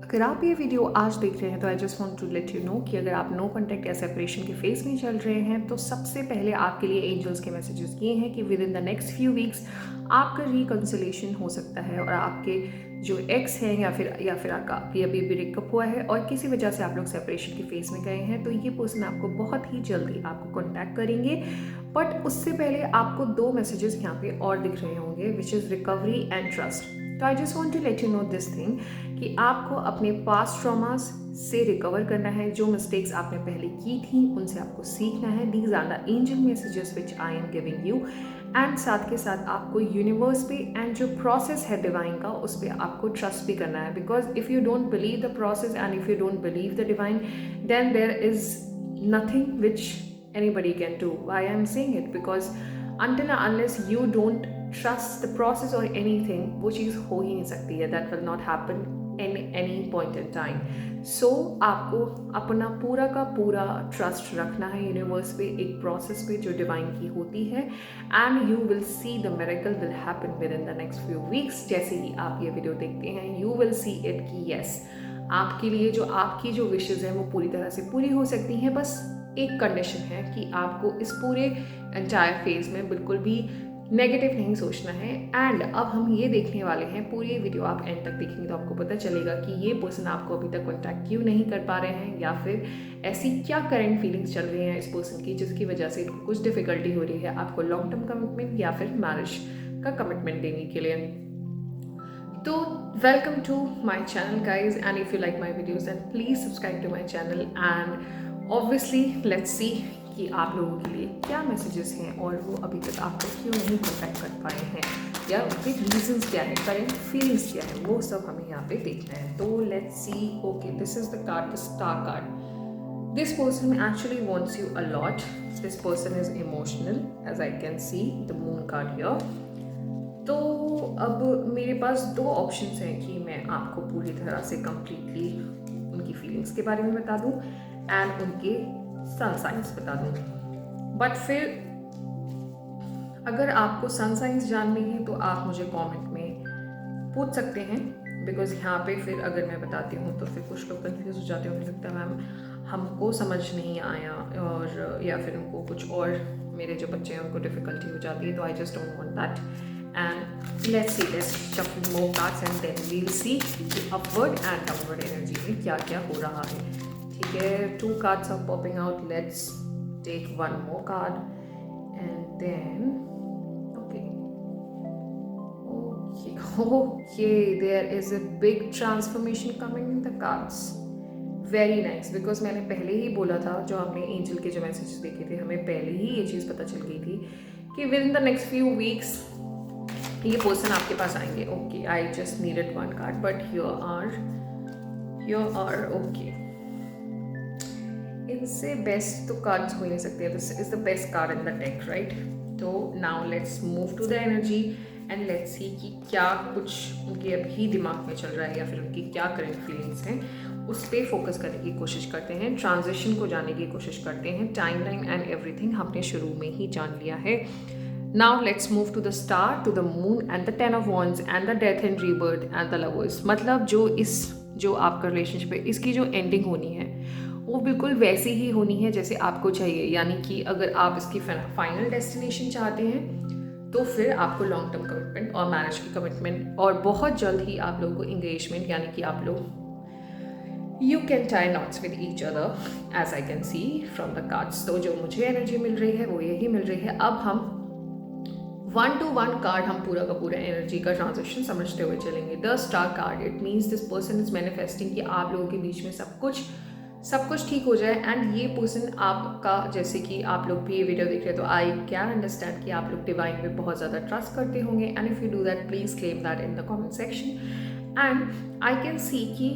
अगर आप ये वीडियो आज देख रहे हैं तो I just want to let you know कि अगर आप नो कॉन्टैक्ट या सेपरेशन के फेज में चल रहे हैं तो सबसे पहले आपके लिए एंजल्स के मैसेजेस ये हैं कि within the next few weeks आपका रिकन्सिलेशन हो सकता है और आपके जो एक्स हैं या फिर आपका अभी ब्रेकअप हुआ है और किसी वजह से आप लोग सेपरेशन के फेज में गए हैं तो ये पर्सन आपको बहुत ही जल्दी आपको कॉन्टैक्ट करेंगे। बट उससे पहले आपको दो मैसेजेस यहाँ पे और दिख रहे होंगे which is recovery and trust. तो I just want to let you know this thing कि आपको अपने पास्ट ट्रॉमास से रिकवर करना है। जो मिस्टेक्स आपने पहले की थी उनसे आपको सीखना है। These are the angel messages which I am giving you. And साथ के साथ आपको यूनिवर्स पे एंड जो प्रोसेस है डिवाइन का उस पर आपको ट्रस्ट भी करना है। Because if you don't believe the process and if you don't believe the divine then there is nothing which anybody can do. Why I'm saying it? Because until and unless you don't trust the process or anything, वो चीज़ हो ही नहीं सकती है. That will not happen in any point in time. So आपको अपना पूरा का पूरा ट्रस्ट रखना है यूनिवर्स पे, एक प्रोसेस पे जो डिवाइन की होती है and you will see the miracle will happen with in the next few weeks. जैसे ही आप ये वीडियो देखते हैं यू विल सी इट कि यस आपके लिए जो आपकी जो विशेज़ हैं वो पूरी तरह से पूरी हो सकती हैं। बस एक कंडीशन है कि आपको इस पूरे एंटायर फेज में बिल्कुल भी नेगेटिव नहीं सोचना है। एंड अब हम ये देखने वाले हैं, पूरी वीडियो आप एंड तक देखेंगे तो आपको पता चलेगा कि ये पर्सन आपको अभी तक कॉन्टैक्ट क्यों नहीं कर पा रहे हैं या फिर ऐसी क्या करंट फीलिंग्स चल रही हैं इस पर्सन की जिसकी वजह से इनको कुछ डिफिकल्टी हो रही है आपको लॉन्ग टर्म कमिटमेंट या फिर मैरिज का कमिटमेंट देने के लिए। तो welcome to my channel guys, and if you like my videos and please subscribe to my channel. And obviously let's see कि आप लोगों के लिए क्या मैसेजेस हैं और वो अभी तक आपको क्यों नहीं कॉन्टैक्ट कर पाए हैं या उनके रीजंस क्या है, करंट फीलिंग्स क्या है, वो सब हमें यहाँ पे देखना है। तो let's see. Okay, this is the card, the star card. This person actually wants you a lot. This person is emotional as I can see the moon card here. तो अब मेरे पास दो ऑप्शंस हैं कि मैं आपको पूरी तरह से कंप्लीटली उनकी फीलिंग्स के बारे में बता दूं एंड उनके सन साइंस बता दूं। बट फिर अगर आपको सन साइंस जाननी है तो आप मुझे कमेंट में पूछ सकते हैं। बिकॉज यहाँ पे फिर अगर मैं बताती हूँ तो फिर कुछ लोग कंफ्यूज हो जाते हैं, उन्हें लगता है मैम हमको समझ नहीं आया और या फिर उनको कुछ और मेरे जो बच्चे हैं उनको डिफ़िकल्टी हो जाती है। तो I just don't want that. And let's see, let's shuffle more cards and then we will see कि अपवर्ड एंड डाउनवर्ड एनर्जी में क्या क्या हो रहा है। ठीक है, 2 cards are popping out. Let's take one more card and then okay, there is a big transformation coming in the cards. Very nice, because मैंने पहले ही बोला था, जो हमने एंजल के जो मैसेजेस देखे थे हमें पहले ही ये चीज़ पता चल गई थी कि within the next few weeks ये पर्सन आपके पास आएंगे। Okay, I just needed 1 card but here are okay. इनसे बेस्ट तो कार्ड्स हो ही नहीं सकते। This is the best card in the deck, right? तो now let's move to the energy and let's see कि क्या कुछ उनके अभी दिमाग में चल रहा है या फिर उनकी क्या करंट फीलिंग्स हैं, उस पर फोकस करने की कोशिश करते हैं, ट्रांजिशन को जानने की कोशिश करते हैं। टाइम लाइन एंड एवरीथिंग हमने शुरू में ही जान लिया है। Now let's move to the star, to the moon and the 10 of wands and the death and rebirth and the lovers. मतलब जो आपका रिलेशनशिप है इसकी जो एंडिंग होनी है वो बिल्कुल वैसी ही होनी है जैसे आपको चाहिए। यानी कि अगर आप इसकी फाइनल डेस्टिनेशन चाहते हैं तो फिर आपको लॉन्ग टर्म कमिटमेंट और मैरिज की कमिटमेंट और बहुत जल्द ही आप लोगों को इंगेजमेंट, यानी कि आप लोग you can tie knots with each other as I can see from the cards. तो जो मुझे एनर्जी मिल रही है वो यही मिल रही है। अब हम 1 to 1 कार्ड हम पूरा का पूरा एनर्जी का ट्रांजेक्शन समझते हुए चलेंगे। The star card, it means this person is manifesting कि आप लोगों के बीच में सब कुछ ठीक हो जाए। एंड ये पर्सन आपका, जैसे कि आप लोग भी ये वीडियो देख रहे हैं तो आई कैन अंडरस्टैंड कि आप लोग डिवाइन में बहुत ज़्यादा ट्रस्ट करते होंगे। And if you do that please claim that in the comment section. And I can सी कि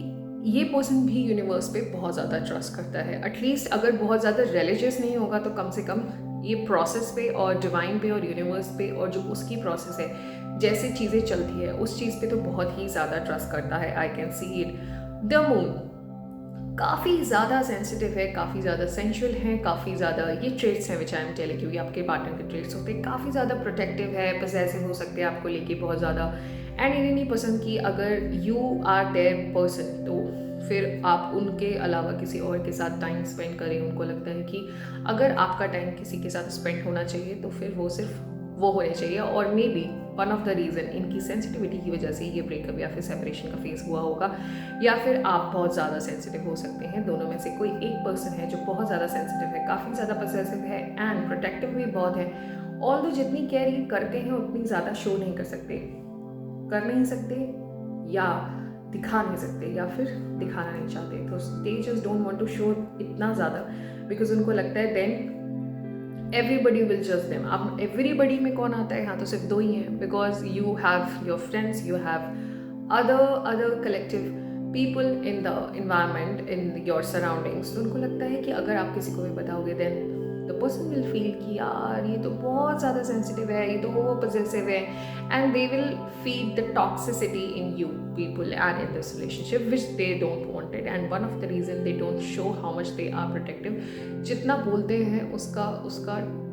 ये पर्सन भी यूनिवर्स पे बहुत ज़्यादा ट्रस्ट करता है। एटलीस्ट अगर बहुत ज़्यादा रिलीजियस नहीं होगा तो कम से कम ये प्रोसेस पे और डिवाइन पे और यूनिवर्स पे और जो उसकी प्रोसेस है, जैसे चीज़ें चलती है उस चीज़ पे तो बहुत ही ज़्यादा ट्रस्ट करता है। आई can see it. The moon काफ़ी ज़्यादा सेंसिटिव है, काफ़ी ज़्यादा सेंशुअल है, काफ़ी ज़्यादा ये ट्रेट्स हैं विच आई एम टेलिंग यू, ये आपके पार्टनर के ट्रेट्स होते हैं। काफ़ी ज़्यादा प्रोटेक्टिव है, पॉसेसिव हो सकते हैं आपको लेके बहुत ज़्यादा। एंड इन्हें नहीं पसंद कि अगर यू आर देयर पर्सन तो फिर आप उनके अलावा किसी और के साथ टाइम स्पेंड करें। उनको लगता है कि अगर आपका टाइम किसी के साथ स्पेंड होना चाहिए तो फिर वो सिर्फ वो होने चाहिए। और may be one of the reason इनकी सेंसिटिविटी की वजह से ये ब्रेकअप या फिर सेपरेशन का फेस हुआ होगा, या फिर आप बहुत ज़्यादा सेंसिटिव हो सकते हैं। दोनों में से कोई एक पर्सन है जो बहुत ज़्यादा सेंसिटिव है, काफ़ी ज़्यादा पॉसेसिव है एंड प्रोटेक्टिव भी बहुत है। ऑल्दो जितनी केयर ये करते हैं उतनी ज़्यादा शो नहीं कर सकते, कर नहीं सकते या दिखा नहीं सकते, या फिर दिखाना नहीं चाहते। तो they just don't want to show इतना ज़्यादा, बिकॉज उनको लगता है देन एवरीबडी विल जज देम। अब एवरीबडी में कौन आता है? यहाँ तो सिर्फ दो ही हैं, because you have your friends, you have other collective people in the environment, in your surroundings. तो उनको लगता है कि अगर आप किसी को भी बताओगे then the person will feel कि यार ये तो बहुत ज़्यादा सेंसिटिव है, ये तो वो पॉसेसिव है, and they will feed the toxicity in you people and in this relationship which they don't want it. And one of the reason they don't show how much they are protective. जितना बोलते हैं उसका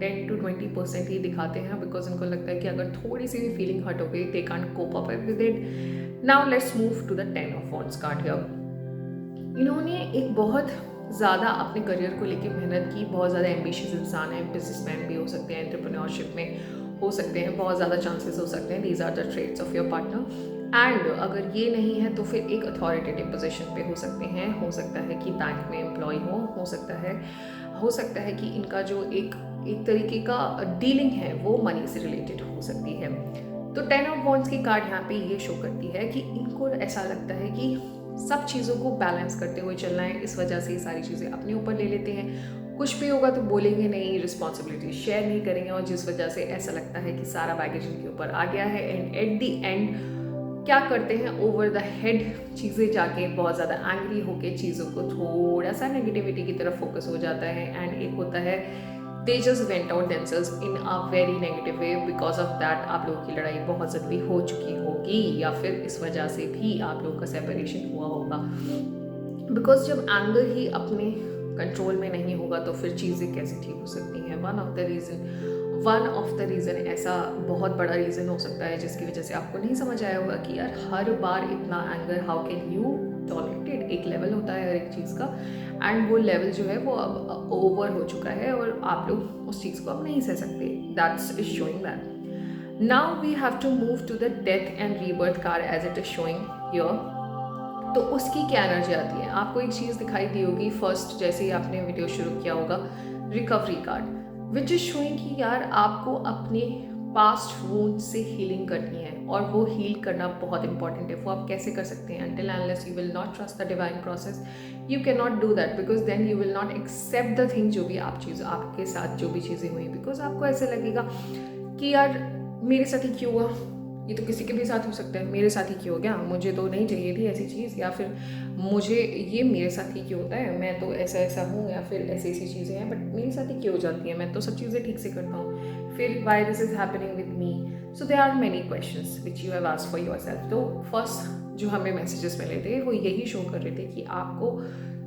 10 to 20% ही दिखाते हैं, because उनको लगता है कि अगर थोड़ी सी भी फीलिंग हट हो गई they can't cope up with it. Now let's move to the 10 of Wands card here. इन्होंने एक बहुत ज़्यादा अपने करियर को लेकर मेहनत की, बहुत ज़्यादा एम्बिशियस इंसान है, बिजनेसमैन भी हो सकते हैं, एंटरप्रेन्योरशिप में हो सकते हैं, बहुत ज़्यादा चांसेस हो सकते हैं। These are the traits of your partner. And अगर ये नहीं है तो फिर एक अथॉरिटेटिव पोजीशन पे हो सकते हैं। हो सकता है कि बैंक में एम्प्लॉय हो सकता है कि इनका जो एक तरीके का डीलिंग है वो मनी से रिलेटेड हो सकती है। तो 10 of Wands की कार्ड यहाँ पे ये शो करती है कि इनको ऐसा लगता है कि सब चीज़ों को बैलेंस करते हुए चलना है, इस वजह से ये सारी चीज़ें अपने ऊपर ले लेते हैं। कुछ भी होगा तो बोलेंगे नहीं, रिस्पॉन्सिबिलिटी शेयर नहीं करेंगे, और जिस वजह से ऐसा लगता है कि सारा बैगेज इनके ऊपर आ गया है। एंड एट द एंड क्या करते हैं, ओवर द हेड चीज़ें जाके बहुत ज़्यादा एंग्री होके चीज़ों को थोड़ा सा नेगेटिविटी की तरफ फोकस हो जाता है। एंड एक होता है they just went out themselves in a very negative way, because of that आप लोगों की लड़ाई बहुत जल्दी हो चुकी होगी, या फिर इस वजह से भी आप लोगों का सेपरेशन हुआ होगा। बिकॉज जब एंगर ही अपने कंट्रोल में नहीं होगा तो फिर चीज़ें कैसे ठीक हो सकती हैं। वन ऑफ द रीज़न ऐसा बहुत बड़ा रीज़न हो सकता है जिसकी वजह से आपको नहीं समझ आया होगा कि यार हर बार इतना anger how can you tolerated. एक लेवल होता है हर एक चीज़ का, एंड वो लेवल जो है वो अब ओवर हो चुका है और आप लोग उस चीज़ को अब नहीं सह सकते। That's is showing that. Now we have to move to the death and rebirth card as it is showing here. तो उसकी क्या एनर्जी आती है? आपको एक चीज़ दिखाई दी होगी फर्स्ट जैसे ही आपने वीडियो शुरू किया होगा, recovery card, which is showing कि यार आपको अपने पास्ट वूंड से हीलिंग करनी है, और वो हील करना बहुत इंपॉर्टेंट है। वो आप कैसे कर सकते हैं? until unless you will not trust the divine process you cannot do that, because then you will not accept the thing जो भी आपके साथ जो भी चीज़ें हुई, बिकॉज आपको ऐसे लगेगा कि यार मेरे साथ ही क्यों हुआ, ये तो किसी के भी साथ हो सकता है, मेरे साथ ही क्यों हो गया, मुझे तो नहीं चाहिए थी ऐसी चीज़, या फिर मुझे ये मेरे साथ ही क्यों होता है, मैं तो ऐसा हूँ, या फिर ऐसी चीज़ें हैं बट मेरे साथ ही क्यों हो जाती हैं, मैं तो सब चीज़ें ठीक से करता हूँ, फिर why this is happening with me. So there are many questions which you have asked for yourself. तो फर्स्ट जो हमें मैसेजेस मिले थे वो यही शो कर रहे थे कि आपको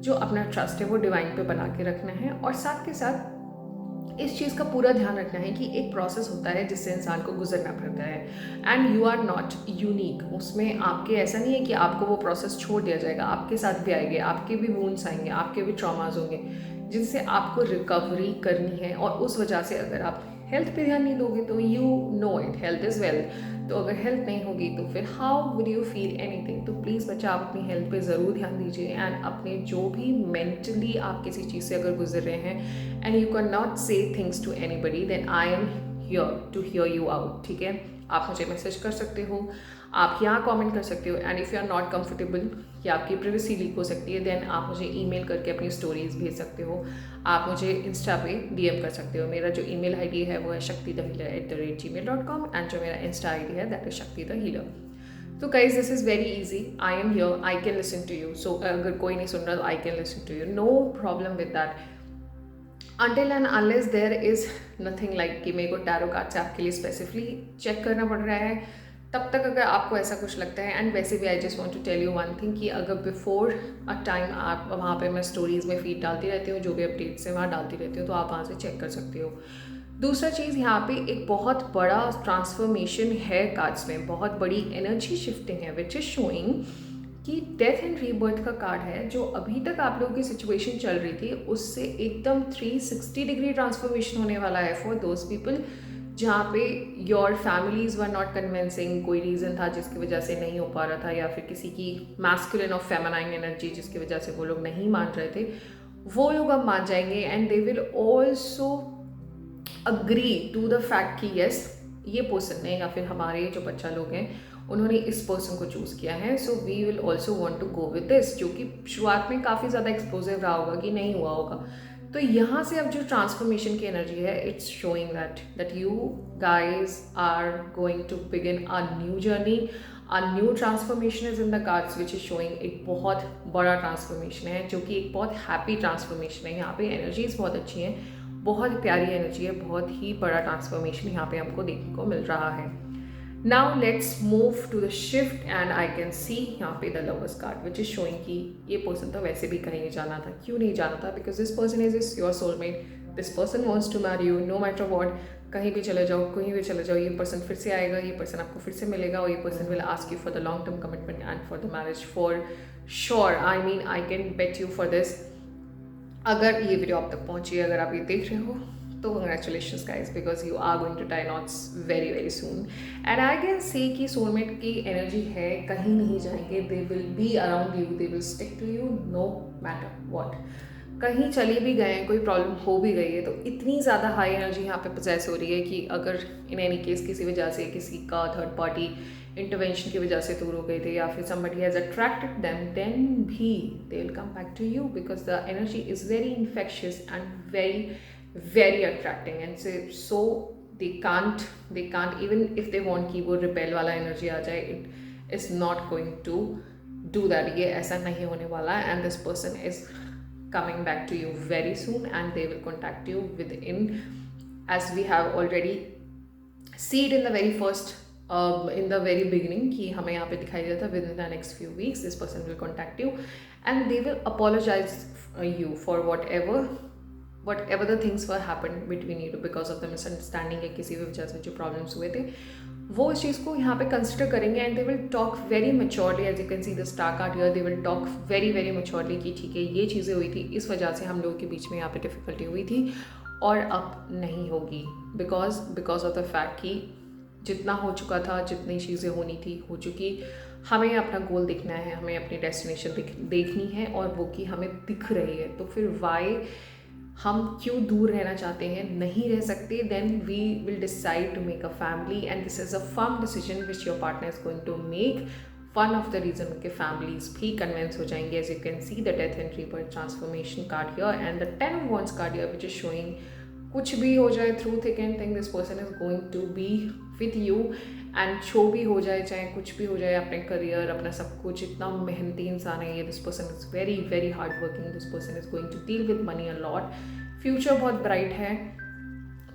जो अपना ट्रस्ट है वो डिवाइन पे बना के रखना है, और साथ के साथ इस चीज़ का पूरा ध्यान रखना है कि एक प्रोसेस होता है जिससे इंसान को गुजरना पड़ता है, and you are not unique. उसमें आपके ऐसा नहीं है कि आपको वो प्रोसेस छोड़ दिया जाएगा, आपके साथ भी आएंगे, आपके भी वूंड्स आएंगे, आपके भी ट्रॉमाज होंगे जिनसे आपको रिकवरी करनी है। और उस वजह से अगर आप हेल्थ पे ध्यान नहीं दोगे तो you know it, health is wealth. तो अगर हेल्थ नहीं होगी तो फिर how would you feel anything. तो प्लीज़ बच्चा आप अपनी हेल्थ पे ज़रूर ध्यान दीजिए, एंड अपने जो भी मेंटली आप किसी चीज़ से अगर गुजर रहे हैं and you can not say things to anybody, then I am here to hear you out. ठीक है, आप मुझे मैसेज कर सकते हो, आप यहाँ कमेंट कर सकते हो, and if you are not comfortable कि आपकी प्राइवेसी लीक हो सकती है, देन आप मुझे ईमेल करके अपनी स्टोरीज भेज सकते हो। आप मुझे इंस्टा पे डीएम कर सकते हो। मेरा जो ईमेल आईडी है वो है shaktithehealer@gmail.com, एंड जो मेरा इंस्टा आईडी है that is Shakti the healer. तो guys this is very easy, I am here, I can listen to you. So अगर कोई नहीं सुन रहा तो I can listen to you, no problem with that. Until and unless there is nothing like कि मेरे को टैरो कार्ड से आपके लिए स्पेसिफिकली चेक करना पड़ रहा है, तब तक अगर आपको ऐसा कुछ लगता है। एंड वैसे भी I just want to tell you one thing कि अगर बिफोर अ टाइम आप वहाँ पे मैं स्टोरीज़ में फीड डालती रहती हूँ, जो भी अपडेट्स है वहाँ डालती रहती हूँ, तो आप वहाँ से चेक कर सकते हो। दूसरा चीज़, यहाँ पे एक बहुत बड़ा ट्रांसफॉर्मेशन है कार्ड्स में, बहुत बड़ी एनर्जी शिफ्टिंग है विच इज़ शोइंग कि डेथ एंड रीबर्थ का कार्ड है, जो अभी तक आप लोगों की सिचुएशन चल रही थी उससे एकदम 360 डिग्री ट्रांसफॉर्मेशन होने वाला है फॉर दोज पीपल जहाँ पे your families were not convincing, कोई रीज़न था जिसकी वजह से नहीं हो पा रहा था, या फिर किसी की मैस्कुलिन और फेमिनाइन एनर्जी जिसकी वजह से वो लोग नहीं मान रहे थे, वो लोग अब मान जाएंगे। And they will also agree to the fact कि यस, ये पर्सन ने या फिर हमारे जो बच्चा लोग हैं उन्होंने इस पर्सन को चूज़ किया है, so we will also want to go with this, जो कि शुरुआत में काफ़ी ज़्यादा एक्सपोजिव रहा होगा कि नहीं हुआ होगा। तो यहाँ से अब जो ट्रांसफॉर्मेशन की एनर्जी है, it's showing that you guys are going to begin a new journey, a new transformation is in the cards which is showing एक बहुत बड़ा ट्रांसफॉर्मेशन है, जो कि एक बहुत हैप्पी ट्रांसफॉर्मेशन है। यहाँ पे एनर्जीज बहुत अच्छी हैं, बहुत प्यारी एनर्जी है, बहुत ही बड़ा ट्रांसफॉर्मेशन यहाँ पे हमको देखने को मिल रहा है। Now let's move to the shift and I can see यहाँ पे the lovers card which is showing कि ये पर्सन तो वैसे भी कहीं नहीं जाना था। क्यों नहीं जाना था? Because this person is your soulmate, this person wants to marry you no matter what. कहीं भी चले जाओ, कहीं भी चले जाओ, ये पर्सन फिर से आएगा, ये पर्सन आपको फिर से मिलेगा, और ये person will ask you for the long term commitment and for the marriage for sure. I mean I can bet you for this. अगर ये वीडियो आप तक पहुंची, अगर आप ये देख रहे हो, तो congratulations guys, because you are going to tie knots very very soon. And I can say कि सोलमेट की एनर्जी है, कहीं नहीं जाएंगे, they will be around you, they will stick to you no matter what. कहीं चले भी गए हैं, कोई प्रॉब्लम हो भी गई है, तो इतनी ज़्यादा हाई एनर्जी यहाँ पे पोजेस हो रही है कि अगर इन एनी केस किसी वजह से किसी का थर्ड पार्टी इंटरवेंशन की वजह से दूर हो गए थे, या फिर somebody has attracted them, then भी they will come back to you because the energy is very infectious and very attracting, and so they can't even if they want कि वो repel वाला energy आ जाए, it is not going to do that. ये ऐसा नहीं होने वाला है, and this person is coming back to you very soon and they will contact you within, as we have already seen in the very first in the very beginning कि हमें यहाँ पे दिखाई दिया था within the next few weeks this person will contact you and they will apologize you for whatever the things were happened between you because of the misunderstanding या किसी भी वजह से जो problems हुए थे, वो इस चीज़ को यहाँ पे कंसिडर करेंगे and they will talk very maturely. As you can see the star card here, they will talk very maturely कि ठीक है, ये चीज़ें हुई थी, इस वजह से हम लोगों के बीच में यहाँ पे डिफ़िकल्टी हुई थी और अब नहीं होगी, बिकॉज ऑफ द फैक्ट कि जितना हो चुका था, जितनी चीज़ें होनी थी हो चुकी। हमें अपना गोल देखना है, हमें अपनी डेस्टिनेशन देखनी है और वो कि हमें दिख रही है, तो फिर वाई हम क्यों दूर रहना चाहते हैं, नहीं रह सकते, then we will decide to make a family and this is a firm decision which your partner is going to make. One of the reason उनके फैमिलीज भी कन्विंस हो जाएंगे। As you can see the death and rebirth transformation card here and the 10 of Wands card here which is showing कुछ भी हो जाए, through thick and thing this person is going to B with you and show भी हो जाए, चाहे कुछ भी हो जाए, अपने करियर, अपना सब कुछ, इतना मेहनती इंसान है ये। This person is very hard working, this person is going to deal with money a lot. Future बहुत ब्राइट है,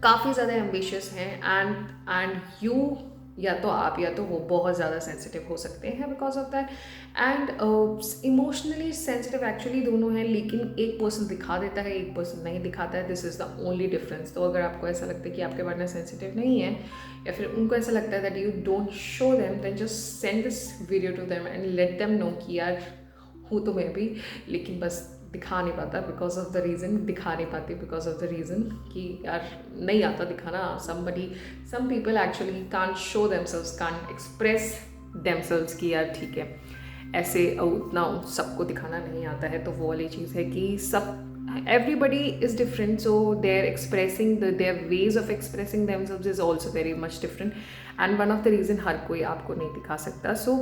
काफ़ी ज़्यादा एम्बिशियस हैं एंड यू या तो आप या तो वो बहुत ज़्यादा सेंसिटिव हो सकते हैं because of that and emotionally sensitive actually दोनों हैं, लेकिन एक पर्सन दिखा देता है, एक पर्सन नहीं दिखाता है। This is the only difference. तो अगर आपको ऐसा लगता है कि आपके पार्टनर सेंसिटिव नहीं है या फिर उनको ऐसा लगता है that you don't show them, then just send this video to them and let them know कि यार हूँ तो मैं भी, लेकिन बस दिखा नहीं पाता बिकॉज ऑफ द रीज़न, दिखा नहीं पाती बिकॉज ऑफ द रीज़न कि यार नहीं आता दिखाना। Some people actually can't show themselves, can't express themselves कि यार ठीक है, ऐसे उतना सबको दिखाना नहीं आता है। तो वो वाली चीज़ है कि सब everybody is different, so they're expressing their ways of expressing themselves is also very much different and one of the reason हर कोई आपको नहीं दिखा सकता। So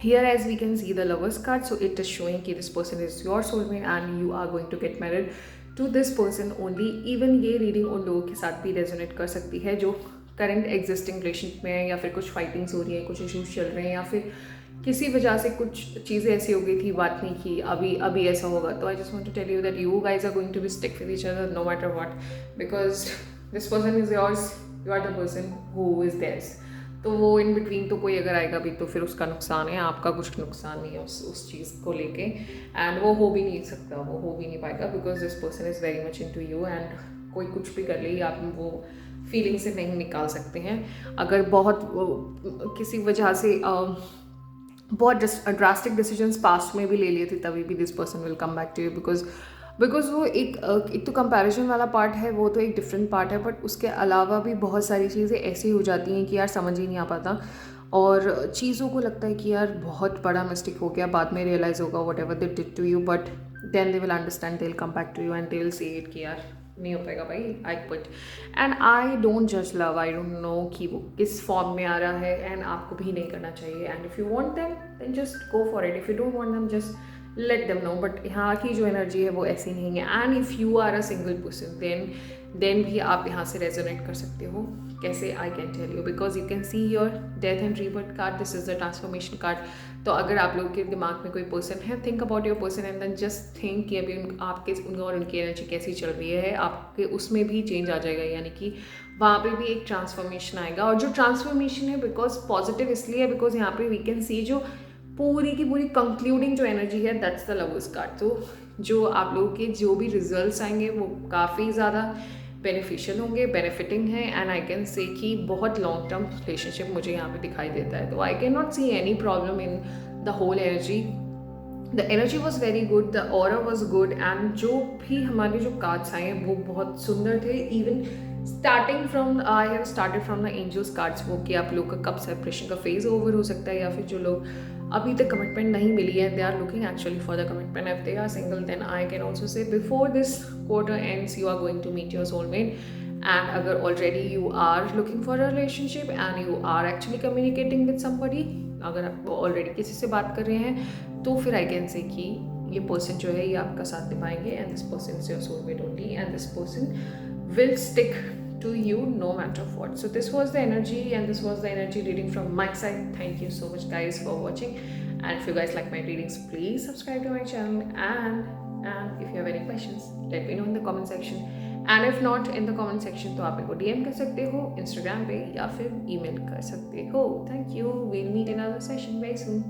here as we can see the lovers card, so it is showing कि this person is your soulmate and you are going to get married to this person only। even ये reading उन लोगों के साथ भी resonate कर सकती है जो current existing relationship में है, या फिर कुछ फाइटिंग्स हो रही है, कुछ इश्यूज चल रहे हैं, या फिर किसी वजह से कुछ चीज़ें ऐसी हो गई थी, बात नहीं की, अभी ऐसा होगा। तो I just want to tell you that you guys are going to be stick with each other no matter what, because this person is yours, you are the person who is theirs. तो वो in between तो कोई अगर आएगा भी तो फिर उसका नुकसान है, आपका कुछ नुकसान नहीं है उस चीज़ को लेके, एंड वो हो भी नहीं सकता, वो हो भी नहीं पाएगा because this person is very much into you and कोई कुछ भी कर ले आप वो फीलिंग से नहीं निकाल सकते हैं। अगर बहुत किसी वजह से बहुत ड्रास्टिक डिसीजंस पास्ट में भी ले लिए थे, तभी भी this person will come back to you, because वो एक तो कंपैरिजन वाला पार्ट है, वो तो एक डिफरेंट पार्ट है, बट उसके अलावा भी बहुत सारी चीज़ें ऐसी हो जाती हैं कि यार समझ ही नहीं आ पाता, और चीज़ों को लगता है कि यार बहुत बड़ा मिस्टेक हो गया, बाद में रियलाइज़ होगा whatever they did to you, but then they will understand, they will come back to you and they will say it कि यार नहीं हो पाएगा भाई, I quit. And I don't जज लव, आई डोंट नो कि वो किस फॉर्म में आ रहा है, एंड आपको भी नहीं करना चाहिए, and if you want them then just go for it, if you don't want them just let them know. But यहाँ की जो एनर्जी है वो ऐसी नहीं है, and if you are a single person then भी आप यहाँ से रेजोनेट कर सकते हो। कैसे? I can tell you, because you can see your death and rebirth card, this is the transformation card. तो अगर आप लोगों के दिमाग में कोई पर्सन है, think about your person and then just think कि अभी आपके उनका और उनकी एनर्जी कैसी चल रही है, आपके उसमें भी चेंज आ जाएगा, यानी कि वहाँ पे भी एक ट्रांसफॉर्मेशन आएगा। और जो ट्रांसफॉर्मेशन है बिकॉज पॉजिटिव इसलिए है बिकॉज यहाँ पे वी कैन सी जो पूरी की पूरी कंक्लूडिंग जो एनर्जी है, दैट्स द लवर्स कार्ड। तो जो आप लोगों के जो भी रिजल्ट्स आएंगे वो काफ़ी ज़्यादा बेनिफिशियल होंगे, बेनिफिटिंग है, एंड आई कैन से कि बहुत लॉन्ग टर्म रिलेशनशिप मुझे यहाँ पे दिखाई देता है। तो I can not see any problem in the whole energy. The energy was very good, the aura was good, and जो भी हमारे जो कार्ड्स आए हैं वो बहुत सुंदर थे। Even starting from I have started from the angels cards, वो कि आप लोग का कब सेपरेशन का फेज ओवर हो सकता है, या फिर जो लोग अभी तक कमिटमेंट नहीं मिली है, they are looking actually for the commitment. If they are single then I can also say before this quarter ends you are going to meet your soulmate. And अगर already you are looking for a relationship and you are actually communicating with somebody, अगर आप already किसी से बात कर रहे हैं, तो फिर आई कैन से कि ये पर्सन जो है ये आपका साथ निभाएंगे, and this person is your soulmate only, and this person will stick to you no matter what. So this was the energy, and this was the energy reading from my side. Thank you so much guys for watching, and if you guys like my readings, please subscribe to my channel, and if you have any questions let me know in the comment section, and if not in the comment section तो आप मेरे को DM कर सकते हो Instagram पे या फिर email कर सकते हो। Thank you, we'll meet in another session very soon.